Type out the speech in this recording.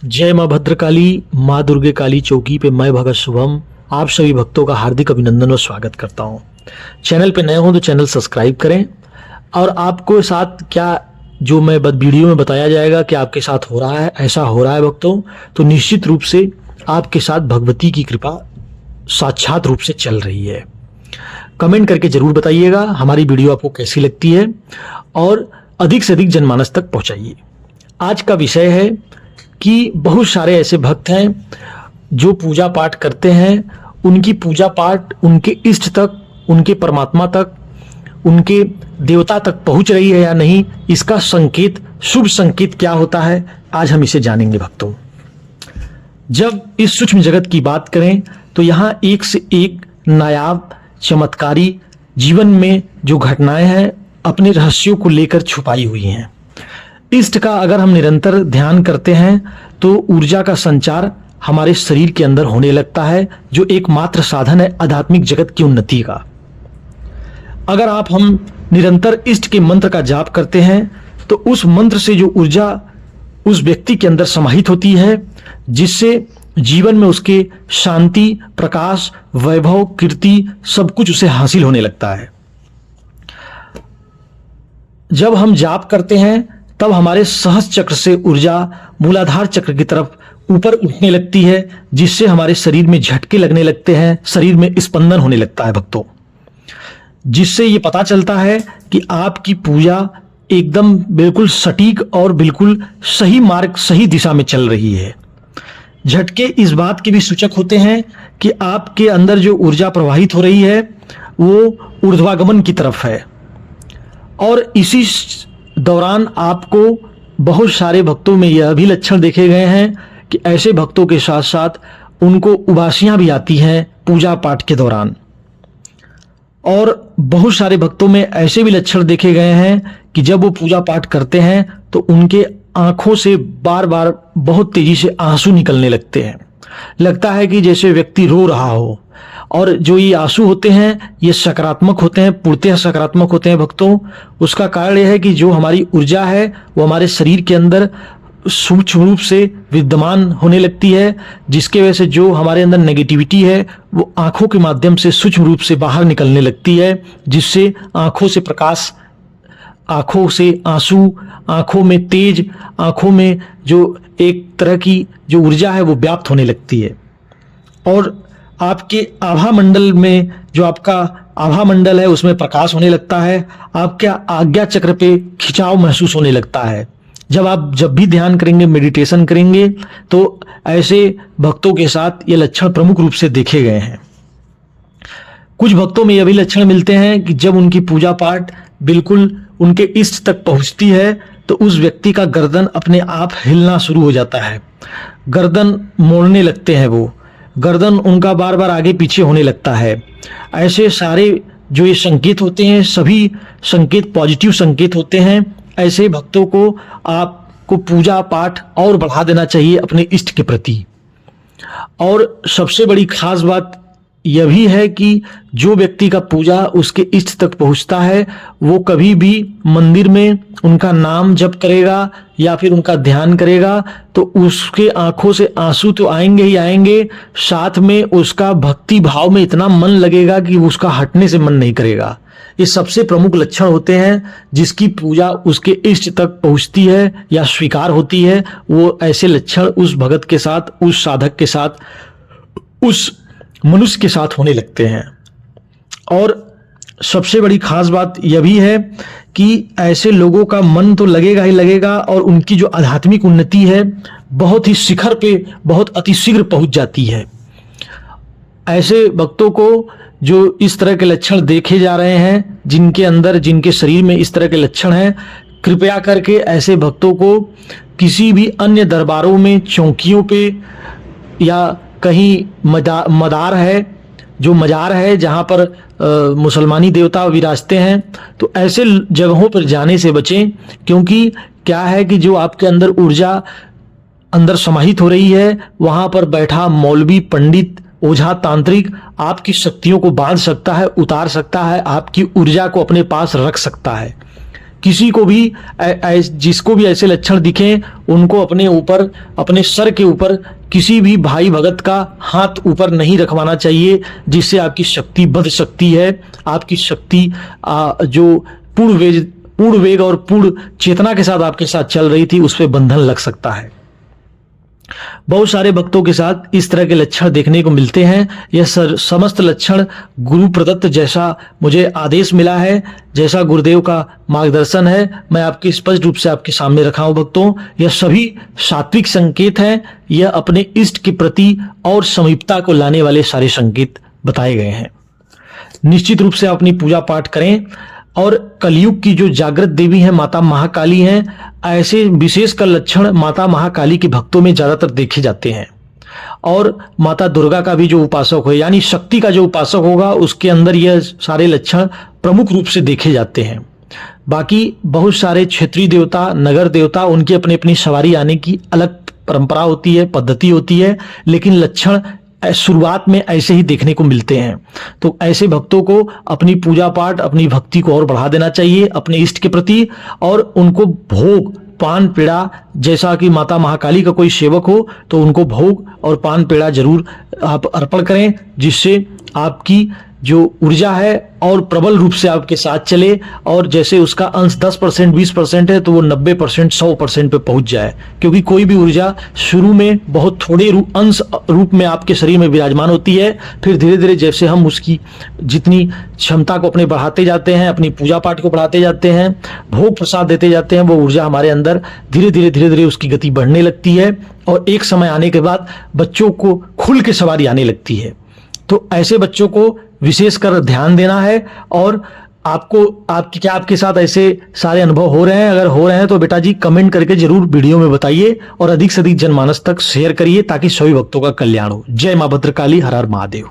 जय माँ भद्रकाली, माँ दुर्गे काली चौकी पे मैं भगत शुभम आप सभी भक्तों का हार्दिक अभिनंदन और स्वागत करता हूँ। चैनल पे नए हो तो चैनल सब्सक्राइब करें। और आपको साथ क्या जो मैं वीडियो में बताया जाएगा कि आपके साथ हो रहा है, ऐसा हो रहा है भक्तों, तो निश्चित रूप से आपके साथ भगवती की कृपा साक्षात रूप से चल रही है। कमेंट करके जरूर बताइएगा हमारी वीडियो आपको कैसी लगती है और अधिक से अधिक जनमानस तक पहुंचाइए। आज का विषय है कि बहुत सारे ऐसे भक्त हैं जो पूजा पाठ करते हैं, उनकी पूजा पाठ उनके इष्ट तक, उनके परमात्मा तक, उनके देवता तक पहुंच रही है या नहीं, इसका संकेत, शुभ संकेत क्या होता है, आज हम इसे जानेंगे भक्तों। जब इस सूक्ष्म जगत की बात करें तो यहाँ एक से एक नायाब चमत्कारी जीवन में जो घटनाएं हैं अपने रहस्यों को लेकर छुपाई हुई हैं। इष्ट का अगर हम निरंतर ध्यान करते हैं तो ऊर्जा का संचार हमारे शरीर के अंदर होने लगता है, जो एकमात्र साधन है आध्यात्मिक जगत की उन्नति का। अगर हम निरंतर इष्ट के मंत्र का जाप करते हैं तो उस मंत्र से जो ऊर्जा उस व्यक्ति के अंदर समाहित होती है, जिससे जीवन में उसके शांति, प्रकाश, वैभव, कीर्ति सब कुछ उसे हासिल होने लगता है। जब हम जाप करते हैं तब हमारे सहस्त्र चक्र से ऊर्जा मूलाधार चक्र की तरफ ऊपर उठने लगती है, जिससे हमारे शरीर में झटके लगने लगते हैं, शरीर में स्पंदन होने लगता है भक्तों, जिससे ये पता चलता है कि आपकी पूजा एकदम बिल्कुल सटीक और बिल्कुल सही मार्ग, सही दिशा में चल रही है। झटके इस बात के भी सूचक होते हैं कि आपके अंदर जो ऊर्जा प्रवाहित हो रही है वो ऊर्ध्वागमन की तरफ है। और इसी दौरान आपको बहुत सारे भक्तों में यह भी लक्षण देखे गए हैं कि ऐसे भक्तों के साथ साथ उनको उबासियां भी आती हैं पूजा पाठ के दौरान। और बहुत सारे भक्तों में ऐसे भी लक्षण देखे गए हैं कि जब वो पूजा पाठ करते हैं तो उनके आंखों से बार बार बहुत तेजी से आंसू निकलने लगते हैं, लगता है कि जैसे व्यक्ति रो रहा हो। और जो ये आंसू होते हैं ये सकारात्मक होते हैं, पूर्णतः सकारात्मक होते हैं भक्तों। उसका कारण यह है कि जो हमारी ऊर्जा है वो हमारे शरीर के अंदर सूक्ष्म रूप से विद्यमान होने लगती है, जिसके वजह से जो हमारे अंदर नेगेटिविटी है वो आंखों के माध्यम से सूक्ष्म रूप से बाहर निकलने लगती है, जिससे आंखों से प्रकाश, आंखों से आंसू, आंखों में तेज, आंखों में जो एक तरह की जो ऊर्जा है वो व्याप्त होने लगती है। और आपके आभा मंडल में, जो आपका आभा मंडल है उसमें प्रकाश होने लगता है, आपके आज्ञा चक्र पे खिंचाव महसूस होने लगता है। जब भी ध्यान करेंगे, मेडिटेशन करेंगे तो ऐसे भक्तों के साथ ये लक्षण प्रमुख रूप से देखे गए हैं। कुछ भक्तों में यह भी लक्षण मिलते हैं कि जब उनकी पूजा पाठ बिल्कुल उनके इष्ट तक पहुंचती है तो उस व्यक्ति का गर्दन अपने आप हिलना शुरू हो जाता है, गर्दन मोड़ने लगते हैं, वो गर्दन उनका बार बार आगे पीछे होने लगता है। ऐसे सारे जो ये संकेत होते हैं सभी संकेत पॉजिटिव संकेत होते हैं। ऐसे भक्तों को आपको पूजा पाठ और बढ़ा देना चाहिए अपने इष्ट के प्रति। और सबसे बड़ी खास बात यह भी है कि जो व्यक्ति का पूजा उसके इष्ट तक पहुंचता है वो कभी भी मंदिर में उनका नाम जप करेगा या फिर उनका ध्यान करेगा तो उसके आंखों से आंसू तो आएंगे ही आएंगे, साथ में उसका भक्ति भाव में इतना मन लगेगा कि उसका हटने से मन नहीं करेगा। ये सबसे प्रमुख लक्षण होते हैं जिसकी पूजा उसके इष्ट तक पहुंचती है या स्वीकार होती है। वो ऐसे लक्षण उस भगत के साथ, उस साधक के साथ, उस मनुष्य के साथ होने लगते हैं। और सबसे बड़ी खास बात यह भी है कि ऐसे लोगों का मन तो लगेगा ही लगेगा और उनकी जो आध्यात्मिक उन्नति है बहुत ही शिखर पे बहुत अतिशीघ्र पहुंच जाती है। ऐसे भक्तों को जो इस तरह के लक्षण देखे जा रहे हैं, जिनके अंदर, जिनके शरीर में इस तरह के लक्षण हैं, कृपया करके ऐसे भक्तों को किसी भी अन्य दरबारों में, चौकियों पे या कहीं मदार है, जो मजार है जहाँ पर मुसलमानी देवता विराजते हैं, तो ऐसे जगहों पर जाने से बचें। क्योंकि क्या है कि जो आपके अंदर ऊर्जा अंदर समाहित हो रही है वहाँ पर बैठा मौलवी, पंडित, ओझा, तांत्रिक आपकी शक्तियों को बांध सकता है, उतार सकता है, आपकी ऊर्जा को अपने पास रख सकता है। किसी को भी जिसको भी ऐसे लक्षण दिखें उनको अपने ऊपर, अपने सर के ऊपर किसी भी भाई भगत का हाथ ऊपर नहीं रखवाना चाहिए, जिससे आपकी शक्ति बढ़ सकती है। आपकी शक्ति जो पूर्ण वेग और पूर्ण चेतना के साथ आपके साथ चल रही थी उस पर बंधन लग सकता है। बहुत सारे भक्तों के साथ इस तरह के लक्षण देखने को मिलते हैं। यह समस्त लक्षण गुरु प्रदत्त जैसा मुझे आदेश मिला है, जैसा गुरुदेव का मार्गदर्शन है, मैं आपके स्पष्ट रूप से आपके सामने रखा हूं भक्तों। यह सभी सात्विक संकेत हैं। यह अपने इष्ट के प्रति और समीपता को लाने वाले सारे संकेत बताए गए हैं। निश्चित रूप से अपनी पूजा पाठ करें। और कलयुग की जो जागृत देवी है माता महाकाली हैं, ऐसे विशेषकर लक्षण माता महाकाली के भक्तों में ज्यादातर देखे जाते हैं। और माता दुर्गा का भी जो उपासक हो, यानी शक्ति का जो उपासक होगा, उसके अंदर यह सारे लक्षण प्रमुख रूप से देखे जाते हैं। बाकी बहुत सारे क्षेत्रीय देवता, नगर देवता, उनकी अपनी अपनी सवारी आने की अलग परंपरा होती है, पद्धति होती है, लेकिन लक्षण शुरुआत में ऐसे ही देखने को मिलते हैं। तो ऐसे भक्तों को अपनी पूजा पाठ, अपनी भक्ति को और बढ़ा देना चाहिए अपने इष्ट के प्रति, और उनको भोग, पान पेड़ा, जैसा कि माता महाकाली का कोई सेवक हो तो उनको भोग और पान पेड़ा जरूर आप अर्पण करें, जिससे आपकी जो ऊर्जा है और प्रबल रूप से आपके साथ चले, और जैसे उसका अंश 10% 20% है तो वो 90% 100% पे पहुंच जाए। क्योंकि कोई भी ऊर्जा शुरू में बहुत थोड़े अंश रूप में आपके शरीर में विराजमान होती है, फिर धीरे धीरे जैसे हम उसकी जितनी क्षमता को अपने बढ़ाते जाते हैं, अपनी पूजा पाठ को बढ़ाते जाते हैं, भोग प्रसाद देते जाते हैं, वो ऊर्जा हमारे अंदर धीरे धीरे उसकी गति बढ़ने लगती है, और एक समय आने के बाद बच्चों को खुल के सवारी आने लगती है। तो ऐसे बच्चों को विशेषकर ध्यान देना है। और आपके साथ ऐसे सारे अनुभव हो रहे हैं? अगर हो रहे हैं तो बेटा जी कमेंट करके जरूर वीडियो में बताइए, और अधिक से अधिक जनमानस तक शेयर करिए, ताकि सभी भक्तों का कल्याण हो। जय मां भद्रकाली, हर हर महादेव।